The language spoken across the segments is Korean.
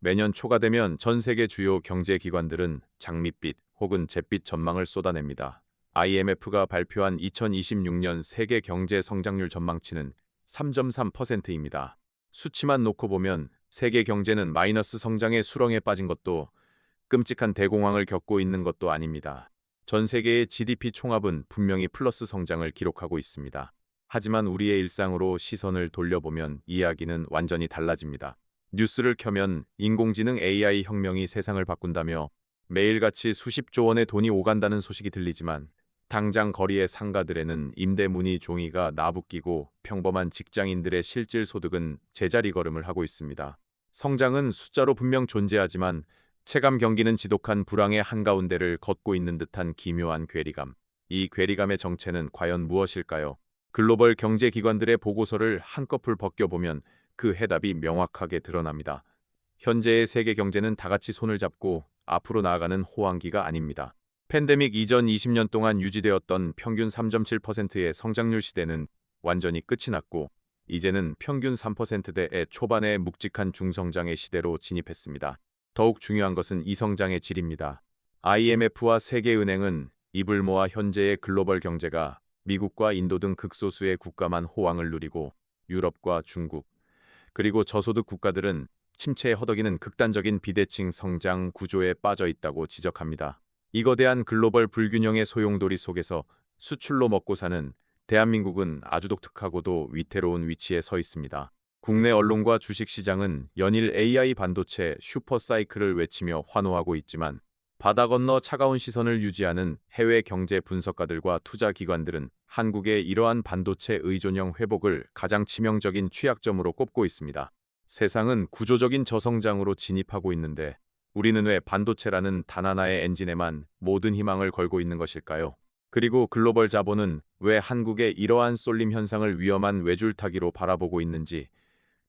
매년 초가 되면 전 세계 주요 경제 기관들은 장밋빛 혹은 잿빛 전망을 쏟아냅니다. IMF가 발표한 2026년 세계 경제 성장률 전망치는 3.3%입니다. 수치만 놓고 보면 세계 경제는 마이너스 성장의 수렁에 빠진 것도 끔찍한 대공황을 겪고 있는 것도 아닙니다. 전 세계의 GDP 총합은 분명히 플러스 성장을 기록하고 있습니다. 하지만 우리의 일상으로 시선을 돌려보면 이야기는 완전히 달라집니다. 뉴스를 켜면 인공지능 AI 혁명이 세상을 바꾼다며 매일같이 수십조 원의 돈이 오간다는 소식이 들리지만 당장 거리의 상가들에는 임대 문의 종이가 나부끼고 평범한 직장인들의 실질 소득은 제자리 걸음을 하고 있습니다. 성장은 숫자로 분명 존재하지만 체감 경기는 지독한 불황의 한가운데를 걷고 있는 듯한 기묘한 괴리감. 이 괴리감의 정체는 과연 무엇일까요? 글로벌 경제기관들의 보고서를 한꺼풀 벗겨보면 그 해답이 명확하게 드러납니다. 현재의 세계 경제는 다같이 손을 잡고 앞으로 나아가는 호황기가 아닙니다. 팬데믹 이전 20년 동안 유지되었던 평균 3.7%의 성장률 시대는 완전히 끝이 났고 이제는 평균 3%대의 초반의 묵직한 중성장의 시대로 진입했습니다. 더욱 중요한 것은 이 성장의 질입니다. IMF와 세계은행은 입을 모아 현재의 글로벌 경제가 미국과 인도 등 극소수의 국가만 호황을 누리고 유럽과 중국, 그리고 저소득 국가들은 침체에 허덕이는 극단적인 비대칭 성장 구조에 빠져 있다고 지적합니다. 이 거대한 글로벌 불균형의 소용돌이 속에서 수출로 먹고 사는 대한민국은 아주 독특하고도 위태로운 위치에 서 있습니다. 국내 언론과 주식시장은 연일 AI 반도체 슈퍼사이클을 외치며 환호하고 있지만 바다 건너 차가운 시선을 유지하는 해외 경제 분석가들과 투자기관들은 한국의 이러한 반도체 의존형 회복을 가장 치명적인 취약점으로 꼽고 있습니다. 세상은 구조적인 저성장으로 진입하고 있는데 우리는 왜 반도체라는 단 하나의 엔진에만 모든 희망을 걸고 있는 것일까요? 그리고 글로벌 자본은 왜 한국의 이러한 쏠림 현상을 위험한 외줄타기로 바라보고 있는지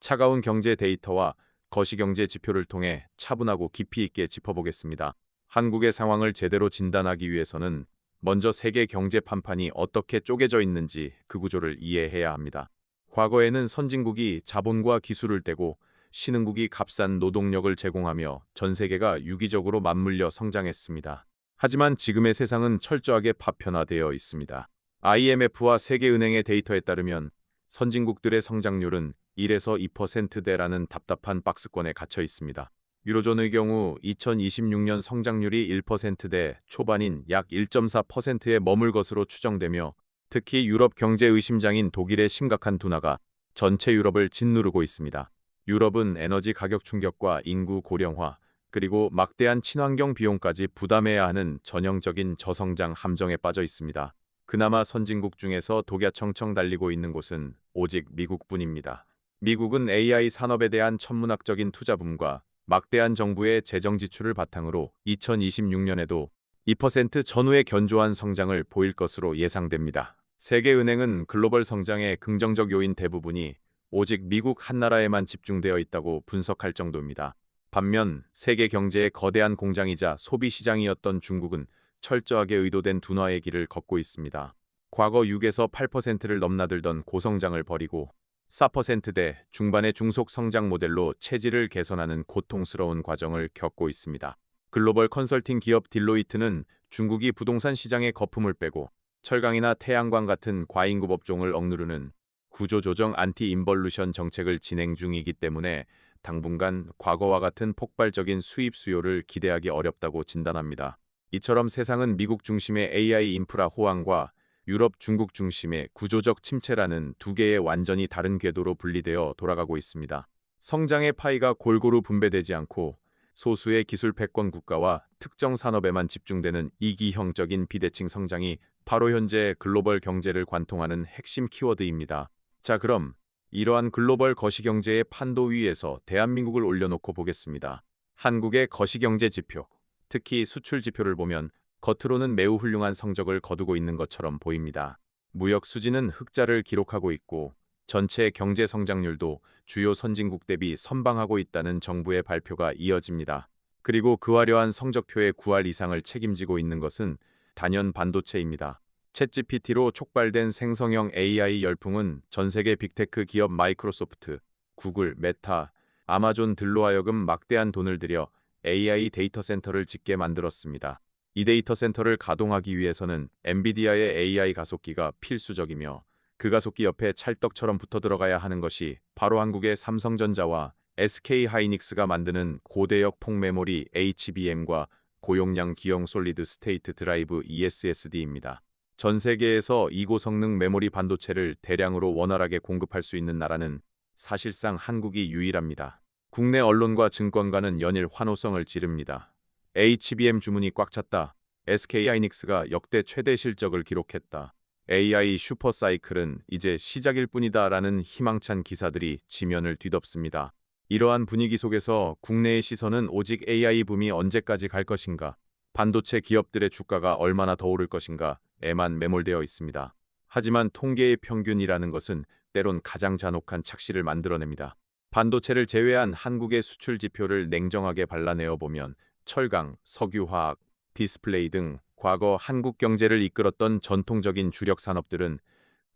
차가운 경제 데이터와 거시경제 지표를 통해 차분하고 깊이 있게 짚어보겠습니다. 한국의 상황을 제대로 진단하기 위해서는 먼저 세계 경제 판판이 어떻게 쪼개져 있는지 그 구조를 이해해야 합니다. 과거에는 선진국이 자본과 기술을 떼고 신흥국이 값싼 노동력을 제공하며 전 세계가 유기적으로 맞물려 성장했습니다. 하지만 지금의 세상은 철저하게 파편화되어 있습니다. IMF와 세계은행의 데이터에 따르면 선진국들의 성장률은 1에서 2%대라는 답답한 박스권에 갇혀 있습니다. 유로존의 경우 2026년 성장률이 1%대 초반인 약 1.4%에 머물 것으로 추정되며 특히 유럽 경제 의심장인 독일의 심각한 둔화가 전체 유럽을 짓누르고 있습니다. 유럽은 에너지 가격 충격과 인구 고령화, 그리고 막대한 친환경 비용까지 부담해야 하는 전형적인 저성장 함정에 빠져 있습니다. 그나마 선진국 중에서 독야청청 달리고 있는 곳은 오직 미국뿐입니다. 미국은 AI 산업에 대한 천문학적인 투자붐과 막대한 정부의 재정 지출을 바탕으로 2026년에도 2% 전후의 견조한 성장을 보일 것으로 예상됩니다. 세계은행은 글로벌 성장의 긍정적 요인 대부분이 오직 미국 한나라에만 집중되어 있다고 분석할 정도입니다. 반면 세계 경제의 거대한 공장이자 소비 시장이었던 중국은 철저하게 의도된 둔화의 길을 걷고 있습니다. 과거 6에서 8%를 넘나들던 고성장을 버리고 4%대 중반의 중속 성장 모델로 체질을 개선하는 고통스러운 과정을 겪고 있습니다. 글로벌 컨설팅 기업 딜로이트는 중국이 부동산 시장의 거품을 빼고 철강이나 태양광 같은 과인급 업종을 억누르는 구조조정 안티-인벌루션 정책을 진행 중이기 때문에 당분간 과거와 같은 폭발적인 수입 수요를 기대하기 어렵다고 진단합니다. 이처럼 세상은 미국 중심의 AI 인프라 호황과 유럽 중국 중심의 구조적 침체라는 두 개의 완전히 다른 궤도로 분리되어 돌아가고 있습니다. 성장의 파이가 골고루 분배되지 않고 소수의 기술 패권 국가와 특정 산업에만 집중되는 이기형적인 비대칭 성장이 바로 현재 글로벌 경제를 관통하는 핵심 키워드입니다. 자, 그럼 이러한 글로벌 거시경제의 판도 위에서 대한민국을 올려놓고 보겠습니다. 한국의 거시경제 지표, 특히 수출 지표를 보면 겉으로는 매우 훌륭한 성적을 거두고 있는 것처럼 보입니다. 무역 수지는 흑자를 기록하고 있고 전체 경제 성장률도 주요 선진국 대비 선방하고 있다는 정부의 발표가 이어집니다. 그리고 그 화려한 성적표의 9할 이상을 책임지고 있는 것은 단연 반도체입니다. 챗GPT로 촉발된 생성형 AI 열풍은 전 세계 빅테크 기업 마이크로소프트, 구글, 메타, 아마존들로 하여금 막대한 돈을 들여 AI 데이터 센터를 짓게 만들었습니다. 이 데이터 센터를 가동하기 위해서는 엔비디아의 AI 가속기가 필수적이며 그 가속기 옆에 찰떡처럼 붙어 들어가야 하는 것이 바로 한국의 삼성전자와 SK하이닉스가 만드는 고대역 폭메모리 HBM과 고용량 기형 솔리드 스테이트 드라이브 ESSD입니다. 전 세계에서 이 고성능 메모리 반도체를 대량으로 원활하게 공급할 수 있는 나라는 사실상 한국이 유일합니다. 국내 언론과 증권가는 연일 환호성을 지릅니다. HBM 주문이 꽉 찼다. SK하이닉스가 역대 최대 실적을 기록했다. AI 슈퍼사이클은 이제 시작일 뿐이다라는 희망찬 기사들이 지면을 뒤덮습니다. 이러한 분위기 속에서 국내의 시선은 오직 AI 붐이 언제까지 갈 것인가, 반도체 기업들의 주가가 얼마나 더 오를 것인가에만 매몰되어 있습니다. 하지만 통계의 평균이라는 것은 때론 가장 잔혹한 착시를 만들어냅니다. 반도체를 제외한 한국의 수출 지표를 냉정하게 발라내어 보면 철강, 석유화학, 디스플레이 등 과거 한국 경제를 이끌었던 전통적인 주력 산업들은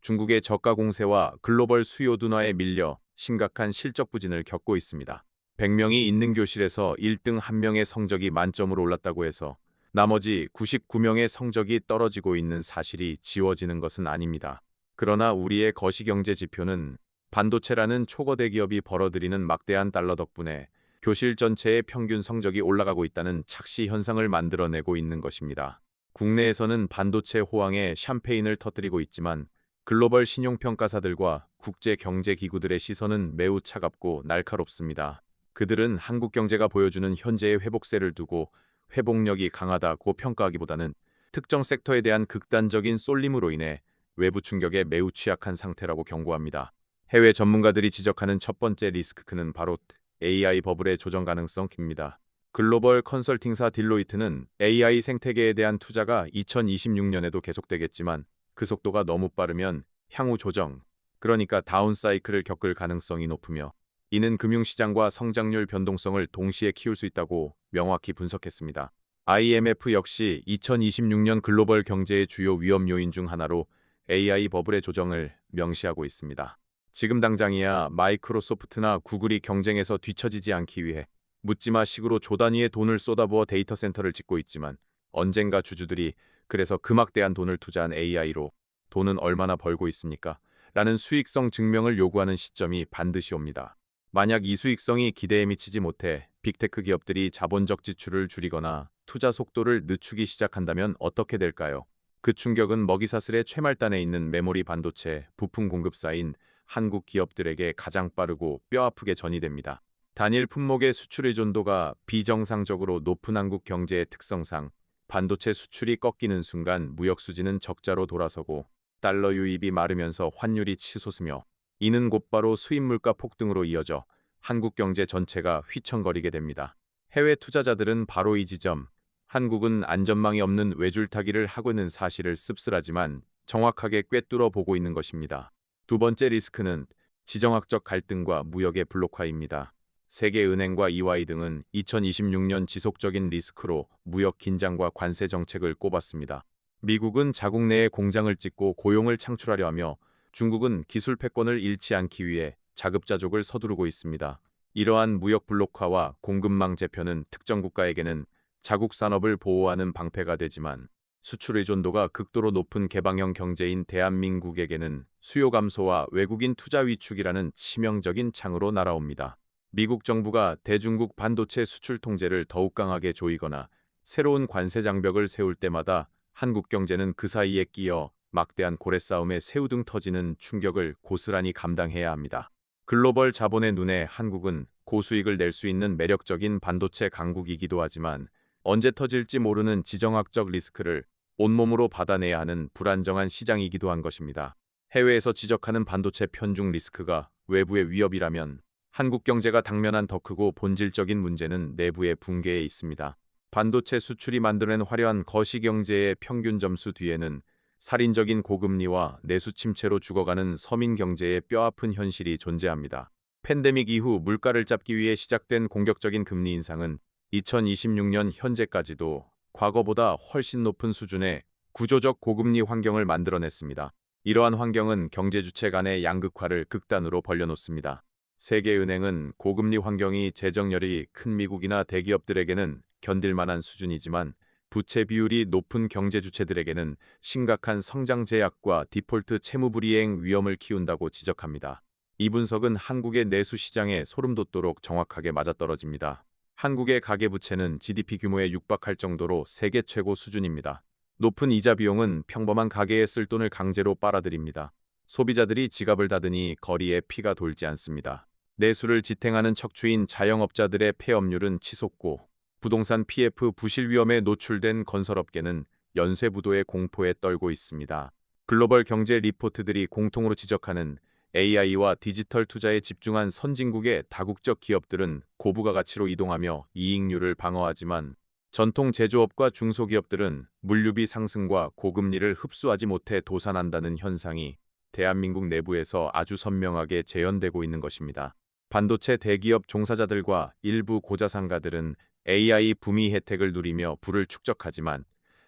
중국의 저가 공세와 글로벌 수요 둔화에 밀려 심각한 실적 부진을 겪고 있습니다. 100명이 있는 교실에서 1등 1명의 성적이 만점으로 올랐다고 해서 나머지 99명의 성적이 떨어지고 있는 사실이 지워지는 것은 아닙니다. 그러나 우리의 거시경제 지표는 반도체라는 초거대 기업이 벌어들이는 막대한 달러 덕분에 교실 전체의 평균 성적이 올라가고 있다는 착시 현상을 만들어내고 있는 것입니다. 국내에서는 반도체 호황에 샴페인을 터뜨리고 있지만 글로벌 신용평가사들과 국제경제기구들의 시선은 매우 차갑고 날카롭습니다. 그들은 한국 경제가 보여주는 현재의 회복세를 두고 회복력이 강하다고 평가하기보다는 특정 섹터에 대한 극단적인 쏠림으로 인해 외부 충격에 매우 취약한 상태라고 경고합니다. 해외 전문가들이 지적하는 첫 번째 리스크는 바로 AI 버블의 조정 가능성입니다. 글로벌 컨설팅사 딜로이트는 AI 생태계에 대한 투자가 2026년에도 계속되겠지만 그 속도가 너무 빠르면 향후 조정, 그러니까 다운사이클을 겪을 가능성이 높으며 이는 금융시장과 성장률 변동성을 동시에 키울 수 있다고 명확히 분석했습니다. IMF 역시 2026년 글로벌 경제의 주요 위험 요인 중 하나로 AI 버블의 조정을 명시하고 있습니다. 지금 당장이야 마이크로소프트나 구글이 경쟁에서 뒤처지지 않기 위해 묻지마식으로 조 단위의 돈을 쏟아부어 데이터 센터를 짓고 있지만 언젠가 주주들이 그래서 그 막대한 돈을 투자한 AI로 돈은 얼마나 벌고 있습니까? 라는 수익성 증명을 요구하는 시점이 반드시 옵니다. 만약 이 수익성이 기대에 미치지 못해 빅테크 기업들이 자본적 지출을 줄이거나 투자 속도를 늦추기 시작한다면 어떻게 될까요? 그 충격은 먹이사슬의 최말단에 있는 메모리 반도체 부품 공급사인 한국 기업들에게 가장 빠르고 뼈아프게 전이됩니다. 단일 품목의 수출 의존도가 비정상적으로 높은 한국 경제의 특성상 반도체 수출이 꺾이는 순간 무역 수지는 적자로 돌아서고 달러 유입이 마르면서 환율이 치솟으며 이는 곧바로 수입 물가 폭등으로 이어져 한국 경제 전체가 휘청거리게 됩니다. 해외 투자자들은 바로 이 지점, 한국은 안전망이 없는 외줄타기를 하고 있는 사실을 씁쓸하지만 정확하게 꿰뚫어 보고 있는 것입니다. 두 번째 리스크는 지정학적 갈등과 무역의 블록화입니다. 세계은행과 EY 등은 2026년 지속적인 리스크로 무역 긴장과 관세 정책을 꼽았습니다. 미국은 자국 내에 공장을 짓고 고용을 창출하려 하며 중국은 기술 패권을 잃지 않기 위해 자급자족을 서두르고 있습니다. 이러한 무역 블록화와 공급망 재편은 특정 국가에게는 자국 산업을 보호하는 방패가 되지만 수출 의존도가 극도로 높은 개방형 경제인 대한민국에게는 수요 감소와 외국인 투자 위축이라는 치명적인 창으로 날아옵니다. 미국 정부가 대중국 반도체 수출 통제를 더욱 강하게 조이거나 새로운 관세 장벽을 세울 때마다 한국 경제는 그 사이에 끼어 막대한 고래싸움에 새우등 터지는 충격을 고스란히 감당해야 합니다. 글로벌 자본의 눈에 한국은 고수익을 낼 수 있는 매력적인 반도체 강국이기도 하지만 언제 터질지 모르는 지정학적 리스크를 온몸으로 받아내야 하는 불안정한 시장이기도 한 것입니다. 해외에서 지적하는 반도체 편중 리스크가 외부의 위협이라면 한국 경제가 당면한 더 크고 본질적인 문제는 내부의 붕괴에 있습니다. 반도체 수출이 만들어낸 화려한 거시경제의 평균 점수 뒤에는 살인적인 고금리와 내수 침체로 죽어가는 서민 경제의 뼈아픈 현실이 존재합니다. 팬데믹 이후 물가를 잡기 위해 시작된 공격적인 금리 인상은 2026년 현재까지도 과거보다 훨씬 높은 수준의 구조적 고금리 환경을 만들어냈습니다. 이러한 환경은 경제 주체 간의 양극화를 극단으로 벌려놓습니다. 세계은행은 고금리 환경이 재정열이 큰 미국이나 대기업들에게는 견딜 만한 수준이지만 부채 비율이 높은 경제 주체들에게는 심각한 성장 제약과 디폴트 채무 불이행 위험을 키운다고 지적합니다. 이 분석은 한국의 내수 시장에 소름 돋도록 정확하게 맞아떨어집니다. 한국의 가계부채는 GDP 규모에 육박할 정도로 세계 최고 수준입니다. 높은 이자 비용은 평범한 가계에 쓸 돈을 강제로 빨아들입니다. 소비자들이 지갑을 닫으니 거리에 피가 돌지 않습니다. 내수를 지탱하는 척추인 자영업자들의 폐업률은 치솟고 부동산 PF 부실 위험에 노출된 건설업계는 연쇄부도의 공포에 떨고 있습니다. 글로벌 경제 리포트들이 공통으로 지적하는 AI와 디지털 투자에 집중한 선진국의 다국적 기업들은 고부가 가치로 이동하며 이익률을 방어하지만 전통 제조업과 중소기업들은 물류비 상승과 고금리를 흡수하지 못해 도산한다는 현상이 대한민국 내부에서 아주 선명하게 재현되고 있는 것입니다. 반도체 대기업 종사자들과 일부 고자산가들은 AI 부미 혜택을 누리며 부를 축적하지만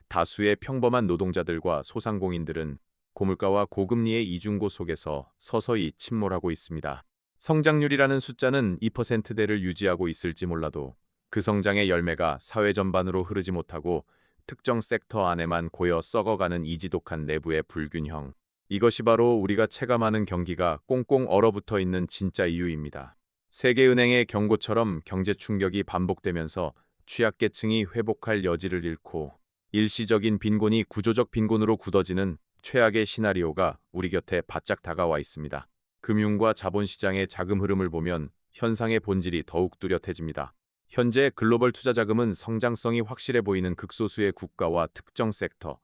다수의 평범한 노동자들과 소상공인들은 고물가와 고금리의 이중고 속에서 서서히 침몰하고 있습니다. 성장률이라는 숫자는 2%대를 유지하고 있을지 몰라도 그 성장의 열매가 사회 전반으로 흐르지 못하고 특정 섹터 안에만 고여 썩어가는 이 지독한 내부의 불균형. 이것이 바로 우리가 체감하는 경기가 꽁꽁 얼어붙어 있는 진짜 이유입니다. 세계은행의 경고처럼 경제 충격이 반복되면서 취약계층이 회복할 여지를 잃고 일시적인 빈곤이 구조적 빈곤으로 굳어지는 최악의 시나리오가 우리 곁에 바짝 다가와 있습니다. 금융과 자본시장의 자금 흐름을 보면 현상의 본질이 더욱 뚜렷해집니다. 현재 글로벌 투자 자금은 성장성이 확실해 보이는 극소수의 국가와 특정 섹터,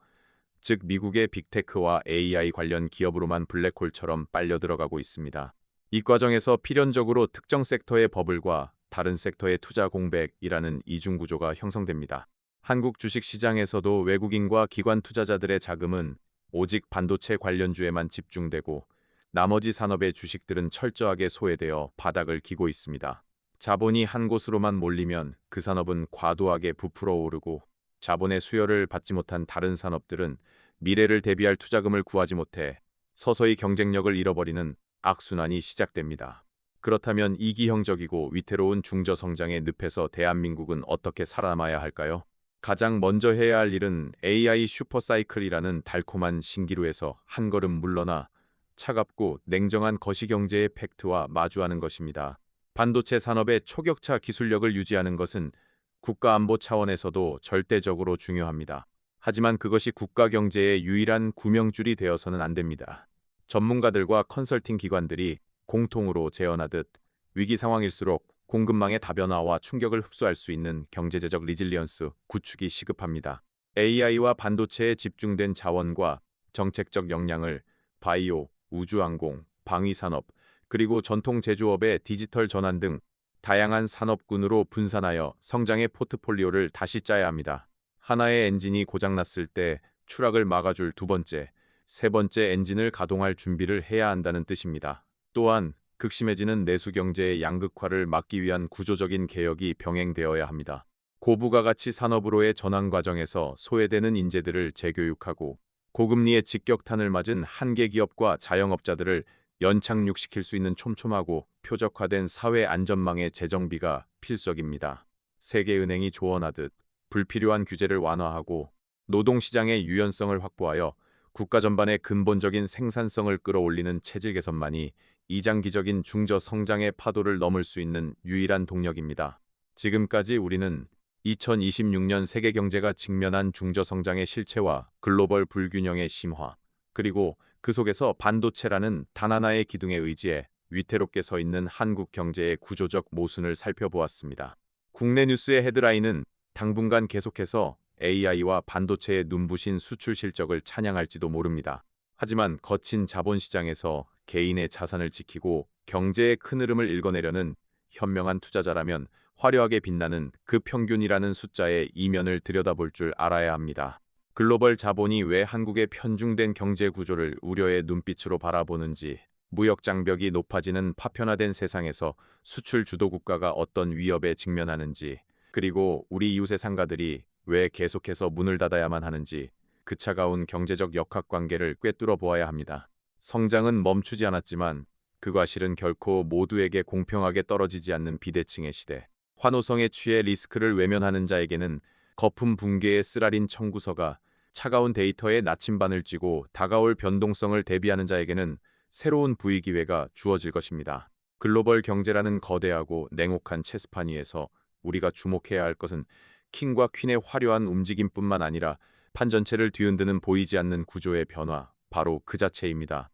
즉 미국의 빅테크와 AI 관련 기업으로만 블랙홀처럼 빨려 들어가고 있습니다. 이 과정에서 필연적으로 특정 섹터의 버블과 다른 섹터의 투자 공백이라는 이중구조가 형성됩니다. 한국 주식시장에서도 외국인과 기관 투자자들의 자금은 오직 반도체 관련주에만 집중되고 나머지 산업의 주식들은 철저하게 소외되어 바닥을 기고 있습니다. 자본이 한 곳으로만 몰리면 그 산업은 과도하게 부풀어 오르고 자본의 수요를 받지 못한 다른 산업들은 미래를 대비할 투자금을 구하지 못해 서서히 경쟁력을 잃어버리는 악순환이 시작됩니다. 그렇다면 이기형적이고 위태로운 중저성장의 늪에서 대한민국은 어떻게 살아남아야 할까요? 가장 먼저 해야 할 일은 AI 슈퍼사이클이라는 달콤한 신기루에서 한 걸음 물러나 차갑고 냉정한 거시경제의 팩트와 마주하는 것입니다. 반도체 산업의 초격차 기술력을 유지하는 것은 국가안보 차원에서도 절대적으로 중요합니다. 하지만 그것이 국가 경제의 유일한 구명줄이 되어서는 안 됩니다. 전문가들과 컨설팅 기관들이 공통으로 제언하듯 위기 상황일수록 공급망의 다변화와 충격을 흡수할 수 있는 경제재적 리질리언스 구축이 시급합니다. AI와 반도체에 집중된 자원과 정책적 역량을 바이오, 우주항공, 방위산업, 그리고 전통 제조업의 디지털 전환 등 다양한 산업군으로 분산하여 성장의 포트폴리오를 다시 짜야 합니다. 하나의 엔진이 고장났을 때 추락을 막아줄 두 번째, 세 번째 엔진을 가동할 준비를 해야 한다는 뜻입니다. 또한 극심해지는 내수 경제의 양극화를 막기 위한 구조적인 개혁이 병행되어야 합니다. 고부가가치 산업으로의 전환 과정에서 소외되는 인재들을 재교육하고 고금리의 직격탄을 맞은 한계 기업과 자영업자들을 연착륙시킬 수 있는 촘촘하고 표적화된 사회 안전망의 재정비가 필수적입니다. 세계은행이 조언하듯 불필요한 규제를 완화하고 노동시장의 유연성을 확보하여 국가 전반의 근본적인 생산성을 끌어올리는 체질 개선만이 이장기적인 중저성장의 파도를 넘을 수 있는 유일한 동력입니다. 지금까지 우리는 2026년 세계 경제가 직면한 중저성장의 실체와 글로벌 불균형의 심화, 그리고 그 속에서 반도체라는 단 하나의 기둥에 의지해 위태롭게 서 있는 한국 경제의 구조적 모순을 살펴보았습니다. 국내 뉴스의 헤드라인은 당분간 계속해서 AI와 반도체의 눈부신 수출 실적을 찬양할지도 모릅니다. 하지만 거친 자본시장에서 개인의 자산을 지키고 경제의 큰 흐름을 읽어내려는 현명한 투자자라면 화려하게 빛나는 그 평균이라는 숫자의 이면을 들여다볼 줄 알아야 합니다. 글로벌 자본이 왜 한국의 편중된 경제 구조를 우려의 눈빛으로 바라보는지, 무역 장벽이 높아지는 파편화된 세상에서 수출 주도 국가가 어떤 위협에 직면하는지, 그리고 우리 이웃의 상가들이 왜 계속해서 문을 닫아야만 하는지 그 차가운 경제적 역학관계를 꿰뚫어 보아야 합니다. 성장은 멈추지 않았지만 그 과실은 결코 모두에게 공평하게 떨어지지 않는 비대칭의 시대. 환호성에 취해 리스크를 외면하는 자에게는 거품 붕괴의 쓰라린 청구서가, 차가운 데이터에 나침반을 쥐고 다가올 변동성을 대비하는 자에게는 새로운 부의 기회가 주어질 것입니다. 글로벌 경제라는 거대하고 냉혹한 체스판 위에서 우리가 주목해야 할 것은 킹과 퀸의 화려한 움직임뿐만 아니라 판 전체를 뒤흔드는 보이지 않는 구조의 변화, 바로 그 자체입니다.